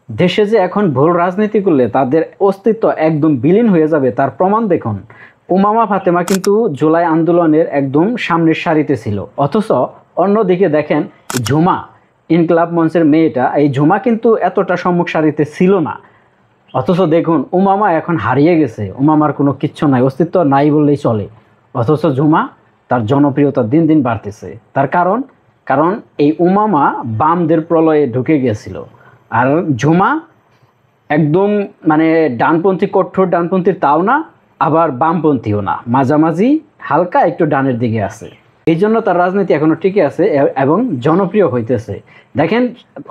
দেশে যে এখন ভুল রাজনীতি করলে তাদের অস্তিত্ব একদম বিলীন হয়ে যাবে তার প্রমাণ দেখুন। উমামা ফাতেমা কিন্তু জুলাই আন্দোলনের একদম সামনের সারিতে ছিল, অথচ অন্যদিকে দেখেন ঝুমা, ইনকলাব মঞ্চের মেয়েটা, এই ঝুমা কিন্তু এতটা সম্মুখ সারিতে ছিল না। অথচ দেখুন উমামা এখন হারিয়ে গেছে, উমামার কোনো কিচ্ছু নাই, অস্তিত্ব নাই বললেই চলে। অথচ ঝুমা, তার জনপ্রিয়তা দিন দিন বাড়তেছে। তার কারণ, কারণ এই উমামা বামদের প্রলয়ে ঢুকে গিয়েছিল। আর ঝুমা একদম মানে ডানপন্থী, কঠোর ডানপন্থীর তাও না, আবার বামপন্থীও না, মাঝামাঝি হালকা একটু ডানের দিকে আছে। এই জন্য তার রাজনীতি এখনো টিকে আছে এবং জনপ্রিয় হইতেছে। দেখেন,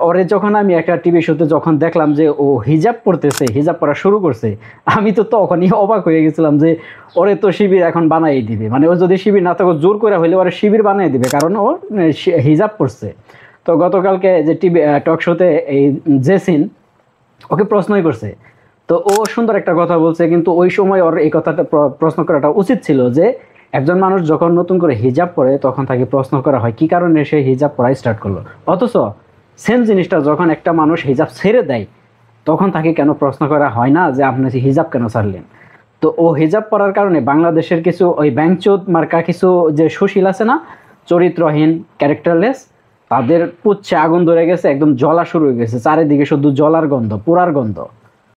ওরে যখন আমি একটা টিভি শোতে যখন দেখলাম যে ও হিজাব পরতেছে, হিজাব পরা শুরু করছে, আমি তো তখনই অবাক হয়ে গেছিলাম যে ওরে তো শিবির এখন বানাই দিবে। মানে ও যদি শিবির না থাকে, জোর করে হইলে ওরে শিবির বানিয়ে দিবে, কারণ ও হিজাব পরছে। তো গতকালকে যে টিভি টক শোতে এই জেসিন ওকে প্রশ্নই করছে, তো ও সুন্দর একটা কথা বলছে, কিন্তু ওই সময় ওর এই কথাটা প্রশ্ন করাটা উচিত ছিল যে একজন মানুষ যখন নতুন করে হিজাব পরে তখন তাকে প্রশ্ন করা হয় কি কারণে সে হিজাব পরা স্টার্ট করলো। অথচ সেম জিনিসটা যখন একটা মানুষ হিজাব ছেড়ে দেয় তখন তাকে কেন প্রশ্ন করা হয় না যে আপনি হিজাব কেন ছাড়লেন। তো ও হিজাব পরার কারণে বাংলাদেশের কিছু ওই ব্যাংচোদ মার্কা কিছু যে সুশীল আছে না, চরিত্রহীন, ক্যারেক্টারলেস, তাদের পুচ্ছে আগুন ধরে গেছে, একদম জ্বলা শুরু হয়ে গেছে, চারিদিকে শুধু জ্বলার গন্ধ, পোড়ার গন্ধ।